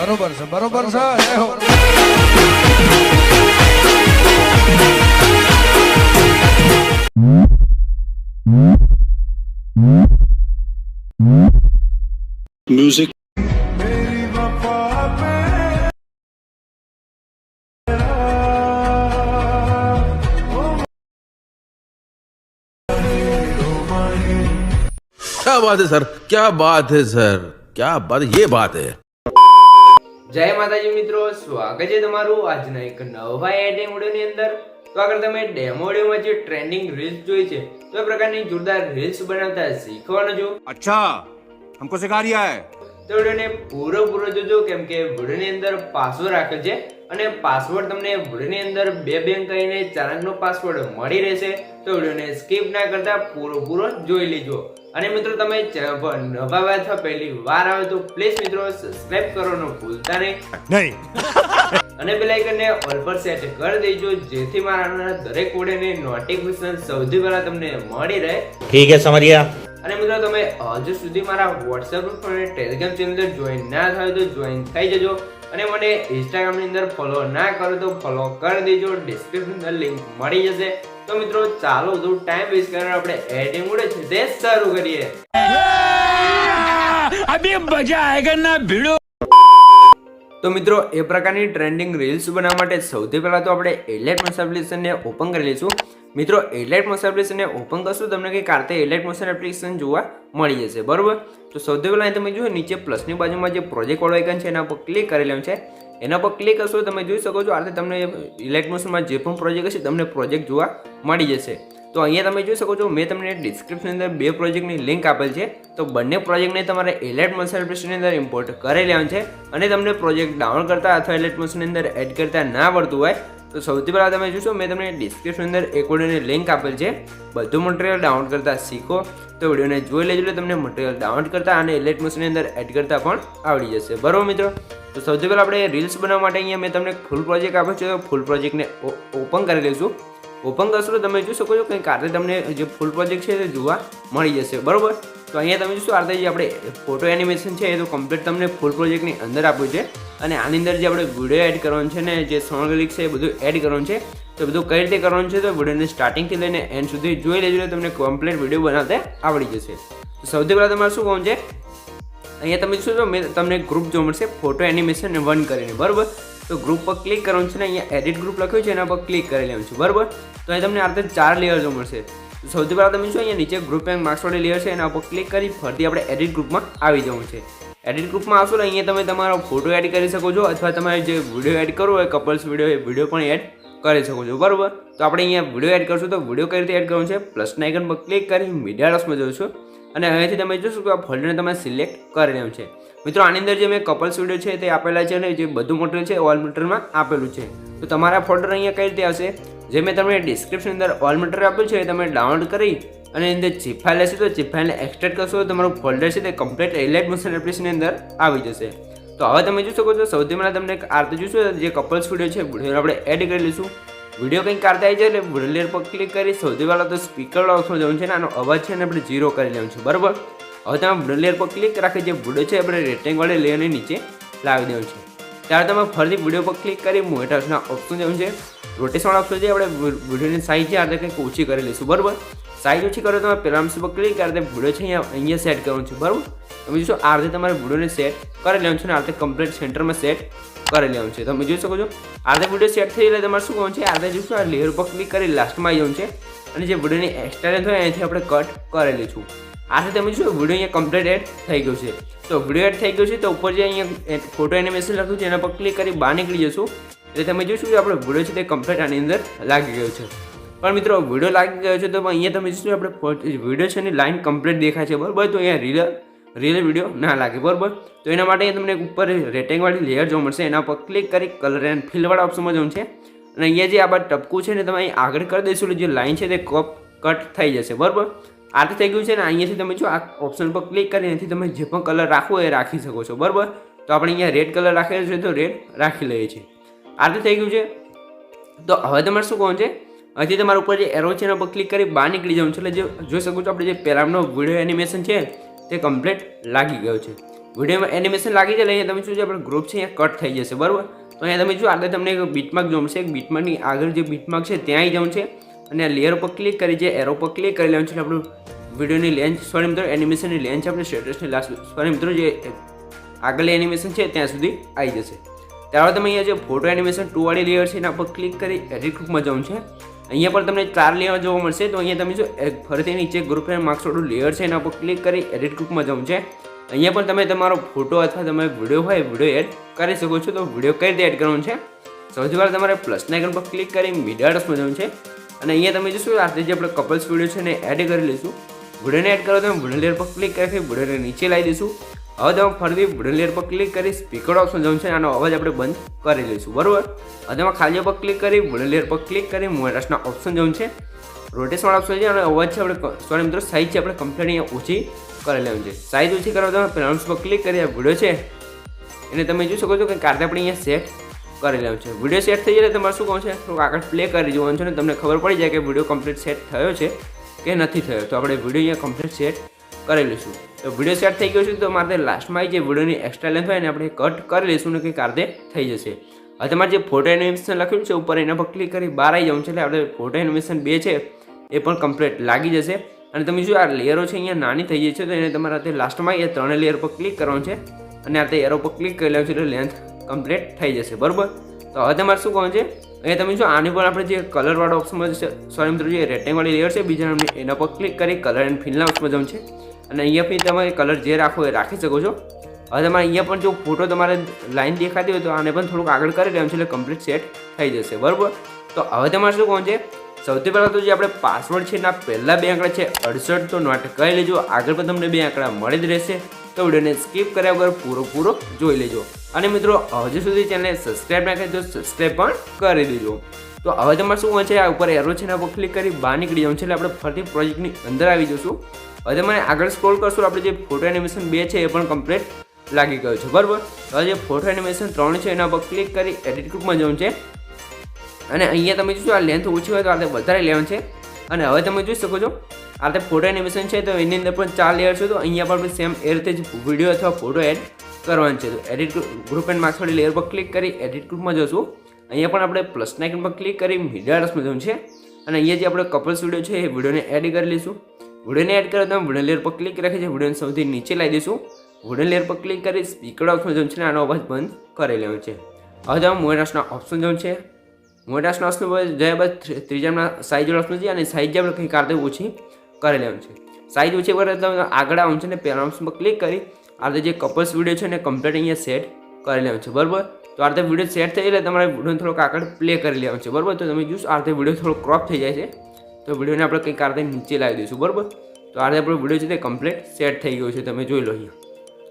બરોબર છે બરોબર છે જય હો म्यूजिक क्या बात है सर, क्या बात है सर, क्या बात, ये बात है। જય માતાજી મિત્રો, સ્વાગત છે તમારું આજના એક નવા એડિટિંગ વિડિયોની અંદર। તો આગળ તમે ડેમો વિડિયોમાં જે ટ્રેન્ડિંગ રીલ્સ જોઈ છે તો એ પ્રકારની જોરદાર રીલ્સ બનાવતા શીખવાનો છો। अच्छा हमको सिखा रिया है। તો વિડિયોને પૂરો જોજો કેમ કે વિડિયોની અંદર પાસવર્ડ રાખેલ છે અને પાસવર્ડ તમને વિડિયોની અંદર બે બેંક કરીને 4 અંકનો પાસવર્ડ મળી રહેશે। તો વિડિયોને સ્કીપ ના કરતા પૂરો જોઈ લેજો। અને મિત્રો તમે ચેનલ પર નવા આવ્યા અથવા પહેલી વાર આવે તો પ્લીઝ મિત્રો સબસ્ક્રાઇબ કરવાનું ભૂલતા નહીં અને બેલ આઇકનને ઓલ પર સેટ કરી દેજો જેથી મારા દરેક વિડિયોની નોટિફિકેશન સૌથી પહેલા તમને મળી રહે। ठीक है समझ गया। અને મિત્રો તમે હજુ સુધી મારા WhatsApp ગ્રુપ અને Telegram ચેનલ પર જોઈન ના થાય તો જોઈન થઈ જજો અને મને Instagram ની અંદર ફોલો ના કરો તો ફોલો કરી દેજો, ડિસ્ક્રિપ્શન અંદર લિંક મળી જશે। તો મિત્રો ચાલો તો ટાઈમ વેસ્ટ કરીને આપણે એડિટિંગ ઉડે છે તે શરૂ કરીએ। अभी मजा आएगा ना भिड़ो। તો મિત્રો એ પ્રકારની ટ્રેન્ડિંગ રીલ્સ બનાવવા માટે સૌથી પહેલા તો આપણે એલાઇટ મોશન એપ્લિકેશનને ઓપન કરી લઈશું। મિત્રો એલાઇટ મોશન એપ્લિકેશનને ઓપન કરશું તમને કંઈક આરતે એલાઇટ મોશન એપ્લિકેશન જોવા મળી જશે બરોબર। તો સૌથી પહેલા તમે જો નીચે પ્લસની બાજુમાં જે પ્રોજેક્ટ વાળો આઇકન છે એના પર ક્લિક કરી લેવાનું છે। એના પર ક્લિક કરશો તમે જોઈ શકો છો આરતે તમને એલાઇટ મોશનમાં જે પણ પ્રોજેક્ટ હશે તમને પ્રોજેક્ટ જોવા મળી જશે। તો અહીંયા તમે જોઈ શકો છો મેં તમને ડિસ્ક્રિપ્શન અંદર બે પ્રોજેક્ટની લિંક આપેલ છે। તો બંને પ્રોજેક્ટને તમારે એલાઇટ મોશન એપ્લિકેશનની અંદર ઇમ્પોર્ટ કરી લેવાનું છે અને તમને પ્રોજેક્ટ ડાઉનલોડ કરતા અથવા એલાઇટ મોશનની અંદર એડ કરતા ના આવડતું હોય તો સૌથી પહેલાં તમે જોશો મેં તમને ડિસ્ક્રિપ્શન અંદર એક વિડીયોની લિંક આપેલ છે બધું મટીરિયલ ડાઉનલોડ કરતા શીખો। તો વિડીયોને જોઈ લેજો એટલે તમને મટીરિયલ ડાઉનલોડ કરતા અને એલાઇટ મોશનની અંદર એડ કરતા પણ આવડી જશે બરોબર મિત્રો। તો સૌથી પહેલાં આપણે રીલ્સ બનાવવા માટે અહીંયા મેં તમને ફૂલ પ્રોજેક્ટ આપ્યો છે તો ફૂલ પ્રોજેક્ટને ઓપન કરી લઈશું। ઓપન કરશો તો તમે જોઈ શકો છો કંઈક આરતે તમને જે ફૂલ પ્રોજેક્ટ છે તે જોવા મળી જશે બરોબર। તો અહીંયા તમે જોશો આરતે જે આપણે ફોટો એનિમેશન છે એ તો કમ્પ્લીટ તમને ફૂલ પ્રોજેક્ટની અંદર આપ્યું છે અને આની અંદર જે આપણે વિડીયો એડ કરવાનું છે ને જે સોંગ લિરિક્સ છે એ બધું એડ કરવાનું છે। તો બધું કઈ રીતે કરવાનું છે તો વિડીયોને સ્ટાર્ટિંગથી લઈને એન્ડ સુધી જોઈ લેજો તમને કમ્પ્લીટ વિડીયો બનાવતા આવડી જશે। તો સૌથી પહેલાં તમારે શું કહું છે અહીંયા તમે જોશો મેં તમને ગ્રુપ જોવા મળશે ફોટો એનિમેશન 1 કરીને બરોબર। તો ગ્રુપ પર ક્લિક કરવાનું છે ને અહીંયા એડિટ ગ્રુપ લખ્યું છે એના પર ક્લિક કરી લેવાનું છે બરોબર। તો અહીં તમને આરતે 4 લેયર જોવા મળશે। તો સૌથી પહેલાં તમે શું અહીંયા નીચે ગ્રુપ એન્ડ માર્ક્સ વાળી લેયર છે એના પર ક્લિક કરી ફરીથી આપણે એડિટ ગ્રુપમાં આવી જવું છે। એડિટ ગ્રુપમાં આવશો ને અહીંયા તમે તમારો ફોટો એડ કરી શકો છો અથવા તમારે જે વિડીયો એડ કરવો હોય કપલ્સ વિડીયો એ વિડીયો પણ એડ કરી શકો છો બરોબર। તો આપણે અહીંયા વિડીયો એડ કરશું તો વિડીયો કઈ રીતે એડ કરવાનું છે પ્લસના આઇકન પર ક્લિક કરી મીડિયા ડોટ્સમાં જશો અને અહીંયાથી તમે જોશો કે આ ફોલ્ડરને તમે સિલેક્ટ કરી લેવાનું છે। મિત્રો આની અંદર જે મેં કપલ્સ વિડીયો છે તે આપેલા છે અને જે બધું મટીરિયલ છે ઓલ મટીરિયલમાં આપેલું છે। તો તમારા ફોલ્ડર અહીંયા કઈ રીતે આવશે જે મેં તમને ડિસ્ક્રિપ્શન અંદર ઓલ મટીરિયલ આપ્યું છે એ તમે ડાઉનલોડ કરી અને અંદર જીપ ફાઇલ હશે તો જીપ ફાઇલને એક્સટ્રેક્ટ કરશો તો તમારું ફોલ્ડર છે તે કમ્પ્લીટ એલાઇટ મોશન એપ્લિકેશનની અંદર આવી જશે। તો હવે તમે જોઈ શકો છો સૌથી પહેલાં તમને આરતે જોશો જે કપલ્સ વિડીયો છે વિડીયો આપણે એડ કરી લઈશું। વિડીયો કંઈક આરતે આવી જાય એટલે લેયર પર ક્લિક કરી સૌથી પહેલાં તો સ્પીકર ઓપ્શન જવાનું છે ને આનો અવાજ છે ને આપણે 0 કરી લેવાનું છે બરાબર। હવે તમે લેયર પર ક્લિક રાખી જે વિડીયો છે આપણે રેક્ટેંગલ લેયરની નીચે લાવી દેવાનું છે। ત્યારે તમે ફરીથી વિડીયો પર ક્લિક કરી મોનિટર્સના ઓપ્શન જવાનું છે રોટેશન ઓપ્શન છે આપણે વિડીયોની સાઇઝ છે આરતે કંઈક ઓછી કરી લઈશું બરાબર। સાઇઝ ઓછી કરો તમે પહેલા ઓપ્શન પર ક્લિક કરી વિડીયો છે અહીંયા સેટ કરવાનું છે બરાબર। તમે જોશો આરતે તમારે વિડીયોને સેટ કરી લેવાનું છે ને આરતે કમ્પ્લીટ સેન્ટરમાં સેટ કરી લેવાનું છે। તમે જોઈ શકો છો આરતે વિડીયો સેટ થઈ એટલે તમારે શું કરવાનું છે આરતે જોશો આ લેયર પર ક્લિક કરી લાસ્ટમાં આવી જવાનું છે અને જે વિડીયોની એક્સ્ટ્રા લેન્થ હોય અહીંથી આપણે કટ કરી લઈશું। આથી તમે જોશો વિડીયો અહીંયા કમ્પ્લીટ એડ થઈ ગયું છે। તો વિડીયો એડ થઈ ગયું છે તો ઉપર જે અહીંયા ફોટો એનિમેશન લખ્યું છે એના પર ક્લિક કરી બહાર નીકળી જશું એટલે તમે જોશો કે આપણો વિડીયો છે તે કમ્પ્લીટ આની અંદર લાગી ગયો છે। પણ મિત્રો વિડીયો લાગી ગયો છે તો અહીંયા તમે જોશો આપણે વિડીયો છે એની લાઇન કમ્પ્લીટ દેખાય છે બરાબર। તો અહીંયા રીલ વિડીયો ના લાગે બરાબર। તો એના માટે તમને ઉપર રેટિંગવાળી લેયર જોવા મળશે એના પર ક્લિક કરી કલર એન્ડ ફિલવાળા ઓપ્શનમાં જવાનું છે અને અહીંયા જે આ ટપકું છે ને તમે અહીં આગળ કરી દઈશું એટલે જે લાઇન છે તે કટ થઈ જશે બરાબર। આથી થઈ ગયું છે ને અહીંયાથી તમે જો આ ઓપ્શન પર ક્લિક કરી એનાથી તમે જે પણ કલર રાખવો એ રાખી શકો છો બરાબર। તો આપણે અહીંયા રેડ કલર રાખેલો છે તો રેડ રાખી લઈએ છીએ। આથી થઈ ગયું છે તો હવે તમારે શું કહું છે અહીંથી તમારા ઉપર જે એરો છે એના પર ક્લિક કરી બહાર નીકળી જવાનું છે એટલે જે જોઈ શકો છો આપણે જે પહેલાંનો વિડીયો એનિમેશન છે તે કમ્પ્લીટ લાગી ગયો છે। વિડીયોમાં એનિમેશન લાગી જાય અહીંયા તમે શું છે આપણે ગ્રુપ છે અહીંયા કટ થઈ જશે બરાબર. તો અહીંયા તમે જો આગળ તમને એક બીટમાર્ક જોવા મળશે. બીટમાર્કની આગળ જે બીટમાર્ક છે ત્યાં આવી જવું છે અને આ લેયર પર ક્લિક કરી જે એરો પર ક્લિક કરી લેવાનું છે. આપણું વિડીયોની લેન્થ સોરી મિત્રો એનિમેશનની લેન્થ છે આપણે સ્ટેટસની લાસ્ટ સોરી મિત્રો જે આગળની એનિમેશન છે ત્યાં સુધી આવી જશે. ત્યારબાદ તમે અહીંયા જે ફોટો એનિમેશન 2 વાળી લેયર છે એના પર ક્લિક કરી એડિટ ગ્રુપમાં જવું છે. અહીંયા પણ તમને 4 લેયર જોવા મળશે. તો અહીંયા તમે જો ફરીથી નીચે ગ્રુપ એન્ડ માર્ક્સ વાળું લેયર છે એના પર ક્લિક કરી એડિટ ગ્રુપમાં જવું છે. અહીંયા પણ તમે તમારો ફોટો અથવા તમે વિડીયો હોય વિડીયો એડ કરી શકો છો. તો વિડીયો કઈ રીતે એડ કરવાનો છે સૌથી પહેલાં તમારે પ્લસના આઇકન પર ક્લિક કરી મીડિયા આર્ટ્સમાં જવું છે અને અહીંયા તમે જોશો આ જે આપણે કપલ્સ વિડીયો છે ને એડ કરી લઈશું. વિડીયોને એડ કરો તો વિડીયો લેયર પર ક્લિક કરી વિડીયોને નીચે લાવી દઈશું. હવે તમે ફરીથી વિડીયો લેયર પર ક્લિક કરી સ્પીકર ઓપ્શન જવું છે. આનો અવાજ આપણે બંધ કરી લઈશું બરાબર. હવે તમે ખાલી પર ક્લિક કરી વિડીયો લેયર પર ક્લિક કરી મોટાસના ઓપ્શન જવું છે. રોટેશનલ ઓપ્શન છે અને અવાજ છે આપણે સોરી મિત્રો સાઇઝ છે આપણે કમ્પ્લીટ અહીંયા ઓછી કરી લેવું છે. સાઇઝ ઓછી કરવા તમે પેનલ્સ પર ક્લિક કરી આ વિડીયો છે એને તમે જોઈ શકો છો કે કારતે આપણે અહીંયા સેટ કરી લેવું છે. વિડીયો સેટ થઈ જાય તમારે શું કહું છે થોડુંક આગળ પ્લે કરી જોવાનું છે ને તમને ખબર પડી જાય કે વિડીયો કમ્પ્લીટ સેટ થયો છે કે નથી થયો. તો આપણે વિડીયો અહીંયા કમ્પ્લીટ સેટ કરી લઈશું. તો વિડીયો સેટ થઈ ગયો છે તો મારે લાસ્ટમાં જે વિડીયોની એક્સ્ટ્રા લેન્થ હોય ને આપણે કટ કરી લઈશું ને કંઈક કારતે થઈ જશે. હવે તમારે જે ફોટો એનિમેશન લખ્યું છે ઉપર એના પર ક્લિક કરી બહાર આવી જવું છે એટલે આપણે ફોટો એનિમેશન 2 છે એ પણ કમ્પ્લીટ લાગી જશે. અને તમે જો આ લેયરો છે અહીંયા નાની થઈ જાય છે તો એને તમારે તે લાસ્ટમાં એ 3 લેયર પર ક્લિક કરવાનું છે અને આ તે એરો પર ક્લિક કરી લેવાનું છે એટલે લેન્થ કમ્પ્લીટ થઈ જશે બરાબર. તો હવે તમારે શું કહું છે અહીંયા તમે જો આની પર આપણે જે કલરવાળો ઓપ્શનમાં સોરી મિત્રો જે રેક્ટેંગલવાળી લેયર છે બીજા એના પર ક્લિક કરી કલર એન્ડ ફિલના ઓપ્શનમાં જવું છે અને અહીંયા પછી તમે કલર જે રાખો એ રાખી શકો છો. હવે તમારે અહીંયા પણ જો ફોટો તમારે લાઈન દેખાતી હોય તો આને પણ થોડુંક આગળ કરી લેવાનું છે એટલે કમ્પ્લીટ સેટ થઈ જશે બરાબર. તો હવે તમારે શું કહું છે સૌથી પહેલાં તો જે આપણે પાસવર્ડ છે એના પહેલાં 2 આંકડા છે 68 તો નોટ કરી લેજો. આગળ પણ તમને 2 આંકડા મળી જ રહેશે. તો વિડીયોને સ્કીપ કર્યા વગર પૂરો જોઈ લેજો. અને મિત્રો હજુ સુધી ચેનલને સબસ્ક્રાઈબ ના કરી તો સબસ્ક્રાઈબ પણ કરી દેજો. તો હવે તમારે શું હોય છે આ ઉપર એરો છે એના પર ક્લિક કરી બહાર નીકળી જવું છે એટલે આપણે ફરીથી પ્રોજેક્ટની અંદર આવી જઈશું. હવે તમારે આગળ સ્ક્રોલ કરશો આપણે જે ફોટો એનિમેશન 2 છે એ પણ કમ્પ્લીટ લાગી ગયો છે બરાબર. હવે જે ફોટો એનિમેશન 3 છે એના પર ક્લિક કરી એડિટ ગ્રુપમાં જવું છે અને અહીંયા તમે જોશો આ લેન્થ ઓછી હોય તો આ વધારે લેવાનું છે. અને હવે તમે જોઈ શકો છો આ તે ફોટો એનિમેશન છે તો એની અંદર પણ 4 લેયર છે. તો અહીંયા પણ સેમ એ રીતે જ વિડીયો અથવા ફોટો એડ કરવાનું છે. તો એડિટ ગ્રુપ એન્ડ માર્ક્સ વાળી લેયર પર ક્લિક કરી એડિટ ગ્રુપમાં જશું. અહીંયા પણ આપણે પ્લસના આઇકન પર ક્લિક કરી મીડિયા આર્ટ્સમાં જવું છે અને અહીંયા જે આપણે કપલ્સ વિડીયો છે એ વિડીયોને એડ કરી લઈશું. વિડીયોને એડ કરો તો વિડીયો લેયર પર ક્લિક રાખી છે વિડીયોને સૌથી નીચે લાવી દઈશું. વિડીયો લેયર પર ક્લિક કરી સ્પીકર ઓપ્શન જવું છે આનો અવાજ બંધ કરી લેવાનો છે. હવે તમે મોટાસના ઓપ્શન જવું છે. મોટાસના ઓપ્શન પર જયા બાદ ત્રીજાના સાઇઝ ઓપ્શન છે અને સાઇઝ આપણે કંઈ કારતે ઓછી કરી લેવાનું છે. સાઇઝ ઓછી કરે તો આગળ આવવાનું છે ને પહેલા ઓપ્શન પર ક્લિક કરી આ જે કપલ્સ વિડીયો છે ને કમ્પ્લીટ અહીંયા સેટ કરી લેવાનું છે બરાબર. તો આ રીતે વિડીયો સેટ થઈ એટલે તમારે વિડીયોને થોડોક આગળ પ્લે કરી લેવાનું છે બરાબર. તો તમે જોશો આ રીતે વિડીયો થોડો ક્રોપ થઈ જાય છે તો વિડીયોને આપણે કંઈક આ રીતે નીચે લાવી દઈશું બરાબર. તો આ રીતે આપણો વિડીયો છે તે કમ્પ્લીટ સેટ થઈ ગયો છે તમે જોઈ લો અહીંયા.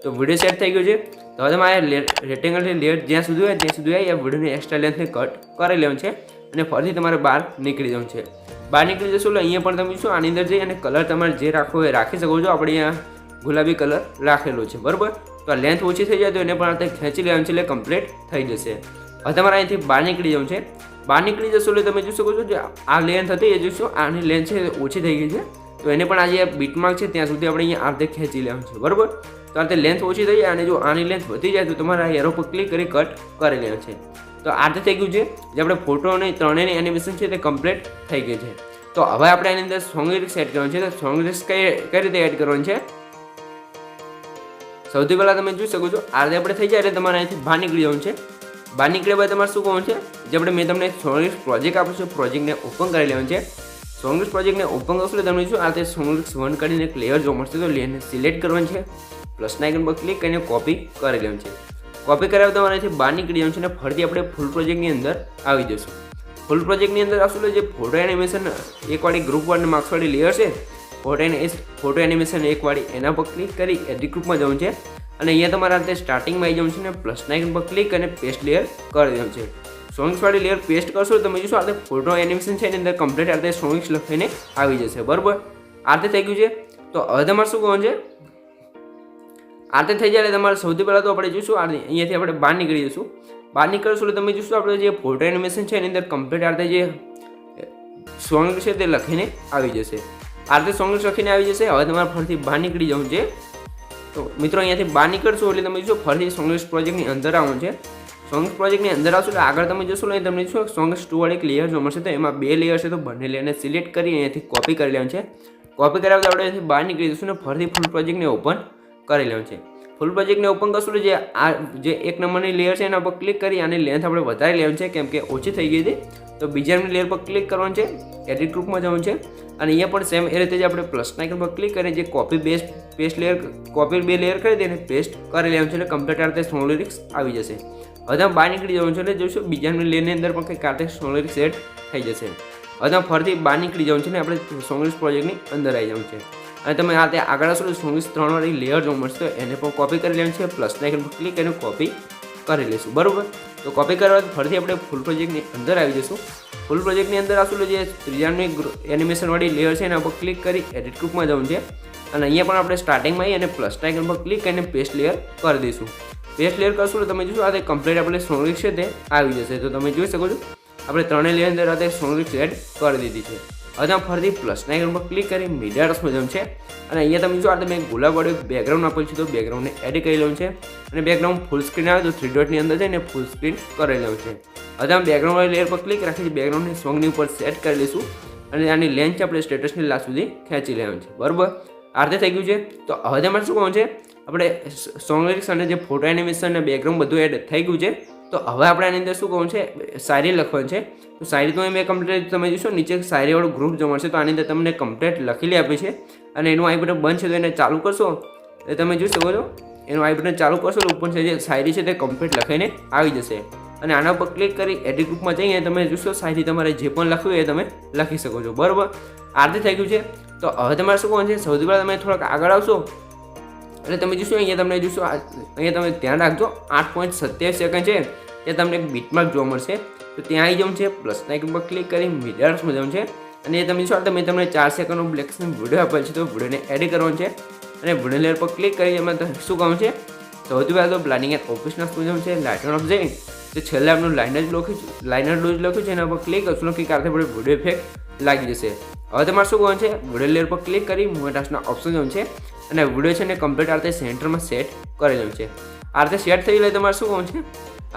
તો વિડીયો સેટ થઈ ગયો છે. તો હવે તમારે રેક્ટેંગલ લેયર જ્યાં સુધી હોય ત્યાં સુધી આવી આ વિડીયોની એક્સ્ટ્રા લેન્થને કટ કરી લેવાનું છે અને ફરીથી તમારે બહાર નીકળી જવાનું છે. બહાર નીકળી જશો એટલે અહીંયા પણ તમે શું આની અંદર જઈ અને કલર તમારે જે રાખવો એ રાખી શકો છો. આપણે અહીંયા ગુલાબી કલર રાખેલો છે બરાબર. તો આ લેન્થ ઓછી થઈ જાય તો એને પણ આ ખેંચી લેવાનું છે એટલે કમ્પ્લીટ થઈ જશે. હવે તમારે અહીંથી બહાર નીકળી જવું છે. બહાર નીકળી જશો એટલે તમે જોઈ શકો છો જે આ લેન્થ હતી એ જોઈશું આની લેન્થ છે ઓછી થઈ ગઈ છે. તો એને પણ આ જે બીટમાર્ક છે ત્યાં સુધી આપણે અહીંયા આ રીતે ખેંચી લેવાનું છે બરાબર. તો આ રીતે લેન્થ ઓછી થઈ જાય અને જો આની લેન્થ વધી જાય તો તમારે આ એરો પર ક્લિક કરી કટ કરી લેવાનું છે. તો આ રીતે થઈ ગયું છે જે આપણે ફોટો અને ત્રણેયની એનિમેશન છે તે કમ્પ્લીટ થઈ ગઈ છે. તો હવે આપણે એની અંદર સોંગ લિરિક્સ એડ કરવાનું છે. તો સોંગ લિરિક્સ કઈ રીતે એડ કરવાનું છે સૌથી પહેલાં તમે જોઈ શકો છો આ રીતે આપણે થઈ જાય એટલે તમારે અહીંથી બહાર નીકળી જવાનું છે. બહાર નીકળ્યા બાદ તમારે શું કરવાનું છે જે આપણે મેં તમને સોંગ લિરિક્સ પ્રોજેક્ટ આપ્યો છે પ્રોજેક્ટને ઓપન કરી લેવાનું છે. સોંગ લિરિક્સ પ્રોજેક્ટને ઓપન કરશો એટલે તમને શું આ રીતે સોંગ લિરિક્સ 1 કરીને એક લેયર જોવા મળશે. તો લેયરને સિલેક્ટ કરવાનું છે પ્લસના આઇકન પર ક્લિક કરીને કોપી કરી લેવાનું છે. કોપી કર્યા તમારે અહીંથી બહાર નીકળી જવાનું છે અને ફરીથી આપણે ફૂલ પ્રોજેક્ટની અંદર આવી જશું. ફૂલ પ્રોજેક્ટની અંદર આવશું એટલે જે ફોટો એનિમેશન એકવાળી ગ્રુપ 1 માર્ક્સવાળી લેયર છે ફોટો એનિમેશન એકવાળી એના પર ક્લિક કરી એડિટ ગ્રુપમાં જવું છે અને અહીંયા તમારે આ રીતે સ્ટાર્ટિંગમાં આવી જવું છે અને પ્લસના આઇકન પર ક્લિક અને પેસ્ટ લેયર કરી દેવું છે. સોંગ્સવાળી લેયર પેસ્ટ કરશો તમે જોશો આ રીતે ફોટો એનિમેશન છે એની અંદર કમ્પ્લીટ આ રીતે સોંગ્સ લખીને આવી જશે બરાબર. આ રીતે થઈ ગયું છે. તો હવે તમારે શું કરવાનું છે આ રીતે થઈ જાય એટલે તમારે સૌથી પહેલાં તો આપણે જોઈશું અહીંયાથી આપણે બહાર નીકળી જઈશું. બહાર નીકળશું એટલે તમે જોશો આપણે જે ફોટો એનિમેશન છે એની અંદર કમ્પ્લીટ આ રીતે જે સોંગ છે તે લખીને આવી જશે. આ રીતે સોંગ લખીને આવી જશે. હવે તમારે ફરીથી બહાર નીકળી જવું છે. તો મિત્રો અહીંયાથી બહાર નીકળશો એટલે તમે જો ફરીથી સોંગ્સ પ્રોજેક્ટની અંદર આવવાનું છે. સોંગ્સ પ્રોજેક્ટની અંદર આવશો એટલે આગળ તમે જોશો એટલે તમને શું સોંગ્સ 2 વાળી એક લેયર જોવા મળશે. તો એમાં 2 લેયર છે, તો બંને લેયરને સિલેક્ટ કરી અહીંયાથી કોપી કરી લેવાનું છે. કોપી કર્યા બાદ આપણે અહીંથી બહાર નીકળી જઈશું ને ફરીથી ફૂલ પ્રોજેક્ટને ઓપન કરી લેવાનું છે. ફૂલ પ્રોજેક્ટને ઓપન કરશું એટલે જે 1 નંબરની લેયર છે એના પર ક્લિક કરી આની લેન્થ આપણે વધારી લેવાની છે, કેમ કે ઓછી થઈ ગઈ હતી. તો બીજા નંબરની લેયર પર ક્લિક કરવાનું છે, એડિટ ગ્રુપમાં જવાનું છે અને અહીંયા પણ સેમ એ રીતે જ આપણે પ્લસના આઇકન પર ક્લિક કરીને જે કોપી બે લેયર કરી દઈને પેસ્ટ કરી લેવાનું છે એટલે કમ્પ્લીટ આ રીતે સોંગ લિરિક્સ આવી જશે. હવે તમે બહાર નીકળી જવાનું છે એટલે જોઈશું બીજા નંબરની લેયરની અંદર પણ કંઈક આ રીતે સોંગ લિરિક્સ એડ થઈ જશે. હવે તમે ફરીથી બહાર નીકળી જવાનું છે ને આપણે સોંગ્સ પ્રોજેક્ટની અંદર આવી જવાનું છે અને તમે આ રીતે આગળ આવશો સોંગ્સ 3 વાળી લેયર જોવા મળશે. તો એને પણ કોપી કરી લેવાનું છે, પ્લસના આઇકન પર ક્લિક કરીને કોપી કરી લઈશું. બરાબર, તો કોપી કરવા બાદ ફરીથી આપણે ફૂલ પ્રોજેક્ટની અંદર આવી જઈશું. ફૂલ પ્રોજેક્ટની અંદર આવશું એટલે જે ત્રીજાની એનિમેશનવાળી લેયર છે એના પર ક્લિક કરી એડિટ ગ્રુપમાં જવાનું છે અને અહીંયા પણ આપણે સ્ટાર્ટિંગમાં આવી અને પ્લસના આઇકન પર ક્લિક કરીને પેસ્ટ લેયર કરી દઈશું. પેસ્ટ લેયર કરશું તો તમે જોશો આ તે કમ્પ્લીટ આપણે સોંગ લિરિક્સ છે તે આવી જશે. તો તમે જોઈ શકો છો આપણે 3 લેયર અંદર આ સોંગ લિરિક્સ એડ કરી દીધી છે. હવે તમે ફરીથી પ્લસના આઇકન પર ક્લિક કરી મીડિયા રસમાં જવાનું છે અને અહીંયા તમે જો આ તમે ગુલાબવાળું બેકગ્રાઉન્ડ આપેલું છે તો બેકગ્રાઉન્ડને એડ કરી લેવાનું છે અને બેકગ્રાઉન્ડ ફૂલ સ્ક્રીન આવે તો 3 ડોટની અંદર જઈને ફૂલ સ્ક્રીન કરી લેવાનું છે. હવે તમે બેકગ્રાઉન્ડવાળી લેયર પર ક્લિક રાખી બેકગ્રાઉન્ડની સોંગની ઉપર સેટ કરી લઈશું અને આની લેન્થ છે આપણે સ્ટેટસની લાસ્ટ સુધી ખેંચી લેવાનું છે. બરાબર, આ રીતે થઈ ગયું છે. તો હવે તમારે શું કરવાનું છે, આપણે સોંગ લિરિક્સ અને જે ફોટો એનિમેશન અને બેકગ્રાઉન્ડ બધું એડ થઈ ગયું છે. તો હવે આપણે આની અંદર શું કરવાનું છે, શાયરી લખવાની છે. તો શાયરી તો મેં કમ્પ્લીટ તમે જોશો નીચે શાયરીવાળું ગ્રુપ જોવા મળશે. તો આની અંદર તમને કમ્પ્લીટ લખેલી આપી છે અને એનું આઈ બટન બંધ છે તો એને ચાલુ કરશો એટલે તમે જોઈ શકો છો એનું આઈ બટન ચાલુ કરશો તો ઉપર છે જે શાયરી છે તે કમ્પ્લીટ લખીને આવી જશે અને આના પર ક્લિક કરી એડિટ ગ્રુપમાં જઈને તમે જોશો શાયરી તમારે જે પણ લખવું એ તમે લખી શકો છો. બરાબર, આ રીતે થઈ ગયું છે. તો હવે તમારે શું કરવાનું છે, સૌથી પહેલાં તમે થોડાક આગળ આવશો એટલે તમે જોશો અહીંયા તમને જોશો અહીંયા તમે ધ્યાન રાખજો 8.27 સેકન્ડ છે ત્યાં તમને એક બીટમાર્ક જોવા મળશે. તો ત્યાં આવી જવું છે, પ્લસના આઇકન પર ક્લિક કરી મીડિયામાં જવું છે અને એ તમે જોશો તમે તમને 4 સેકન્ડનો બ્લેક સ્ક્રીન વિડીયો આપેલ છે. તો વિડીયોને એડ કરવાનો છે અને વિડીયો લેયર પર ક્લિક કરી એમાં શું કરવાનું છે, સૌથી પહેલાં તો બ્લાઇન્ડિંગ એન્ડ ઓફિસના શું જવું છે, લાઇટર ઓફ જઈને તો છેલ્લે આપણું લાઇનર લખ્યું છે એના પર ક્લિક કરશું કે કારણ આપણે વિડીયો ઇફેક્ટ લાગી જશે. હવે તમારે શું કરવાનું છે, વિડીયો લેયર પર ક્લિક કરી મોટાસના ઓપ્શન જવું છે અને વિડીયો છે ને કમ્પ્લીટ આ રીતે સેન્ટરમાં સેટ કરી લેવું છે. આ રીતે સેટ થઈ એટલે તમારે શું કરવાનું છે,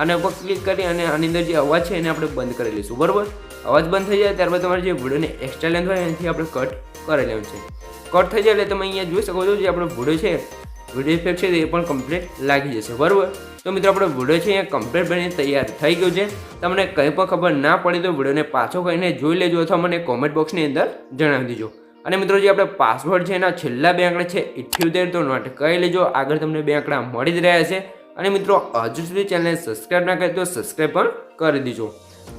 આના ઉપર ક્લિક કરી અને આની અંદર જે અવાજ છે એને આપણે બંધ કરી લઈશું. બરાબર, અવાજ બંધ થઈ જાય ત્યારબાદ તમારે જે વિડીયોને એક્સ્ટ્રા લેન્થ હોય એનાથી આપણે કટ કરી લેવાનું છે. કટ થઈ જાય એટલે તમે અહીંયા જોઈ શકો છો જે આપણો વિડીયો છે વિડીયો ઇફેક્ટ છે એ પણ કમ્પ્લીટ લાગી જશે. બરાબર, તો મિત્રો આપણો વિડીયો છે અહીંયા કમ્પ્લીટ બની તૈયાર થઈ ગયો છે. તમને કંઈ પણ ખબર ના પડી તો વિડીયોને પાછો કહીને જોઈ લેજો અથવા મને કોમેન્ટ બોક્સની અંદર જણાવી દેજો. અને મિત્રો જે આપણે પાસવર્ડ છે એના છેલ્લા 2 આંકડા છે 78 તો નોટ કહી લેજો, આગળ તમને 2 આંકડા મળી જ રહ્યા છે. અને મિત્રો હજુ સુધી ચેનલને સબસ્ક્રાઈબ ના કરી તો સબસ્ક્રાઈબ પણ કરી દીજો.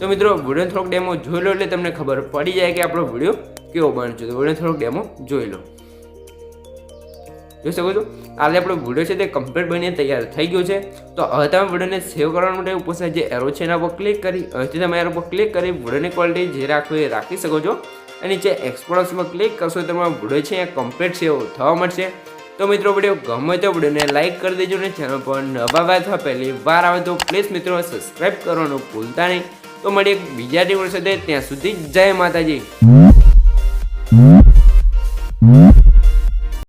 તો મિત્રો વિડીયો થોડોક ડેમો જોઈ લો એટલે તમને ખબર પડી જાય કે આપણો વિડીયો કેવો બને છે. તો વિડીયો થોડોક ડેમો જોઈ લો, જોઈ શકો છો આજે આપણો વિડીયો છે તે કમ્પ્લીટ બનીને તૈયાર થઈ ગયો છે. તો હવે તમે વિડીયોને સેવ કરવા માટે ઉપર જે એરો છે એના પર ક્લિક કરી હવેથી તમે એરો પર ક્લિક કરી વિડીયોની ક્વોલિટી જે રાખવું એ રાખી શકો છો અને નીચે એક્સપોર્ટ ઓપ્શનમાં ક્લિક કરશો તો તમારો વિડીયો છે એ કમ્પ્લીટ સેવ થવા મળશે. તો મિત્રો વિડીયો ગમે તો વિડીયોને લાઇક કરી દેજો ને ચેનલ પર નવા અથવા પહેલી વાર આવે તો પ્લીઝ મિત્રો સબસ્ક્રાઈબ કરવાનું ભૂલતા નહીં. તો મળીએ બીજા દિવસ સાથે, ત્યાં સુધી જય માતાજી.